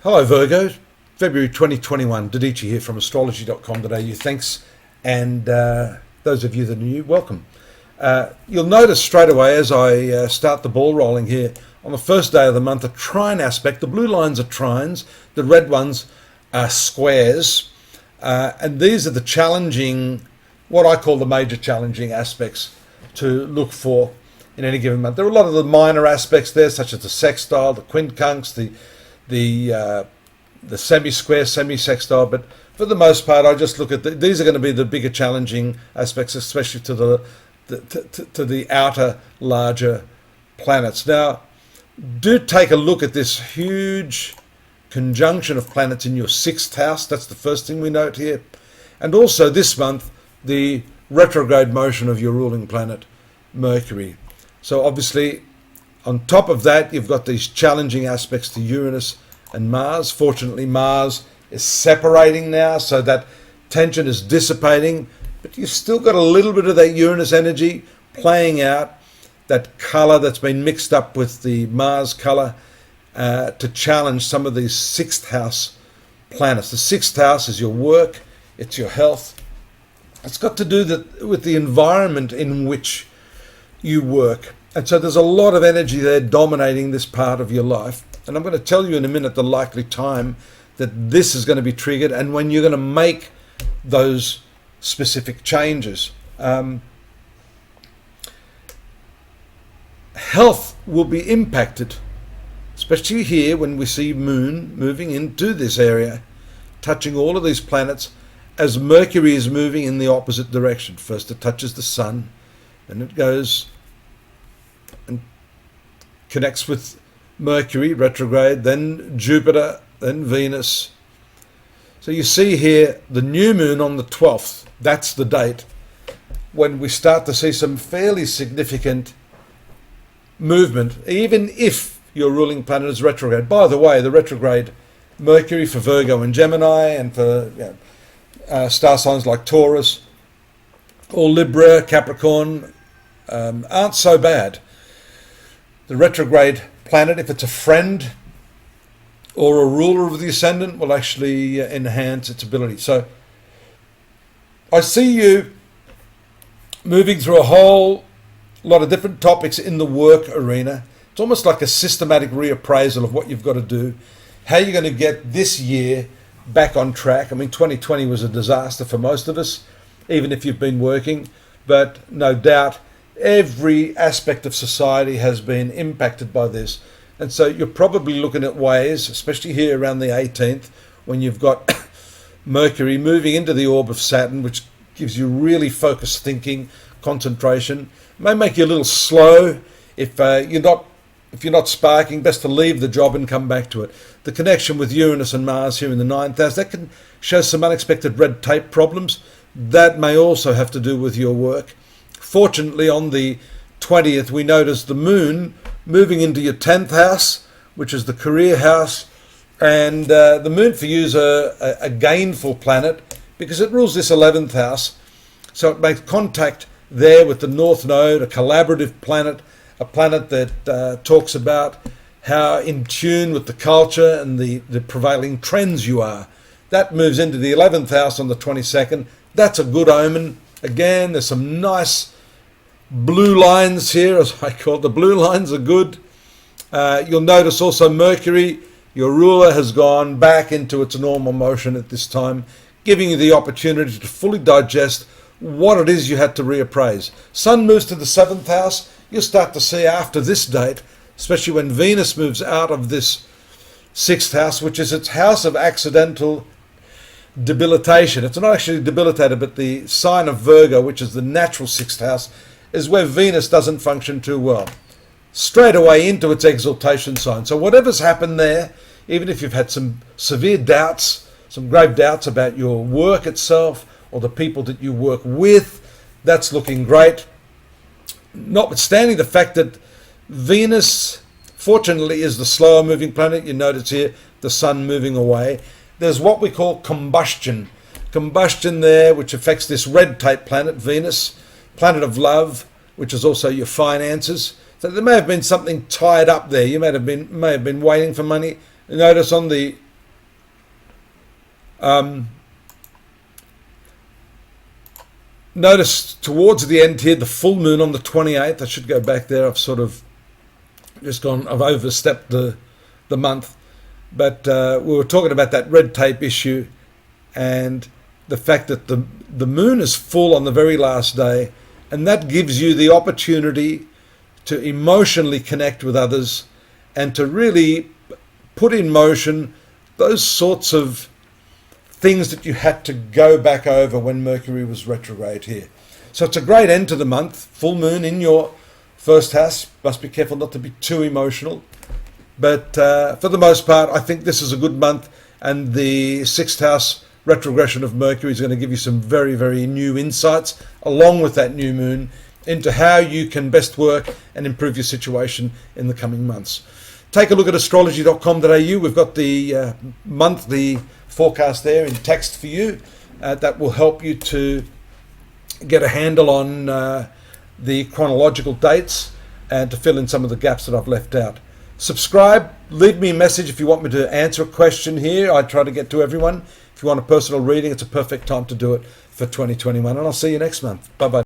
Hello Virgo, February 2021, Dadhichi here from astrology.com.au. Thanks, and those of you that are new, welcome. You'll notice straight away as I start the ball rolling here, on the first day of the month, a trine aspect. The blue lines are trines, the red ones are squares, and these are the challenging, what I call the major challenging aspects to look for in any given month. There are a lot of the minor aspects there, such as the sextile, the quincunx, the semi-square, semi-sextile, but for the most part, I just look at these are going to be the bigger challenging aspects, especially to the outer, larger planets. Now, do take a look at this huge conjunction of planets in your sixth house. That's the first thing we note here, and also this month the retrograde motion of your ruling planet, Mercury. So obviously, on top of that, you've got these challenging aspects to Uranus and Mars. Fortunately, Mars is separating now, so that tension is dissipating, but you've still got a little bit of that Uranus energy playing out, that colour that's been mixed up with the Mars colour to challenge some of these sixth house planets. The sixth house is your work, it's your health. It's got to do with the environment in which you work. And so there's a lot of energy there dominating this part of your life. And I'm going to tell you in a minute the likely time that this is going to be triggered and when you're going to make those specific changes. Health will be impacted, especially here when we see Moon moving into this area, touching all of these planets as Mercury is moving in the opposite direction. First it touches the Sun, then it goes and connects with Mercury retrograde, then Jupiter, then Venus. So you see here the new moon on the 12th. That's the date when we start to see some fairly significant movement, even if your ruling planet is retrograde. By the way, the retrograde Mercury for Virgo and Gemini, and for star signs like Taurus or Libra, Capricorn, aren't so bad. The retrograde planet, if it's a friend or a ruler of the ascendant, will actually enhance its ability. So I see you moving through a whole lot of different topics in the work arena. It's almost like a systematic reappraisal of what you've got to do, how you're going to get this year back on track. I mean, 2020 was a disaster for most of us, even if you've been working, but no doubt every aspect of society has been impacted by this. And so you're probably looking at ways, especially here around the 18th, when you've got Mercury moving into the orb of Saturn, which gives you really focused thinking, concentration. It may make you a little slow. If you're not sparking, best to leave the job and come back to it. The connection with Uranus and Mars here in the 9th house, that can show some unexpected red tape problems. That may also have to do with your work. Fortunately, on the 20th, we notice the moon moving into your 10th house, which is the career house. And the moon for you is a gainful planet because it rules this 11th house. So it makes contact there with the North Node, a collaborative planet, a planet that talks about how in tune with the culture and the prevailing trends you are. That moves into the 11th house on the 22nd. That's a good omen. Again, there's some nice blue lines here, as I call it. The blue lines are good. You'll notice also Mercury, your ruler, has gone back into its normal motion at this time, giving you the opportunity to fully digest what it is you had to reappraise. Sun moves to the 7th house. You'll start to see after this date, especially when Venus moves out of this 6th house, which is its house of accidental debilitation. It's not actually debilitated, but the sign of Virgo, which is the natural 6th house, is where Venus doesn't function too well. Straight away into its exaltation sign. So whatever's happened there, even if you've had some severe doubts, some grave doubts about your work itself or the people that you work with, that's looking great. Notwithstanding the fact that Venus, fortunately, is the slower moving planet. You notice here the sun moving away. There's what we call combustion. Combustion there, which affects this red tape planet, Venus, planet of love, which is also your finances. So there may have been something tied up there. You may have been waiting for money. Notice on the Notice towards the end here, the full moon on the 28th. I should go back there. I've sort of I've overstepped the month. But we were talking about that red tape issue and the fact that the moon is full on the very last day, and that gives you the opportunity to emotionally connect with others and to really put in motion those sorts of things that you had to go back over when Mercury was retrograde here. So it's a great end to the month. Full moon in your first house. Must be careful not to be too emotional. But for the most part, I think this is a good month, and the sixth house retrogression of Mercury is going to give you some very, very new insights, along with that new moon, into how you can best work and improve your situation in the coming months. Take a look at astrology.com.au. We've got the monthly forecast there in text for you. That will help you to get a handle on the chronological dates and to fill in some of the gaps that I've left out. Subscribe, leave me a message if you want me to answer a question here. I try to get to everyone. If you want a personal reading, it's a perfect time to do it for 2021. And I'll see you next month. Bye-bye.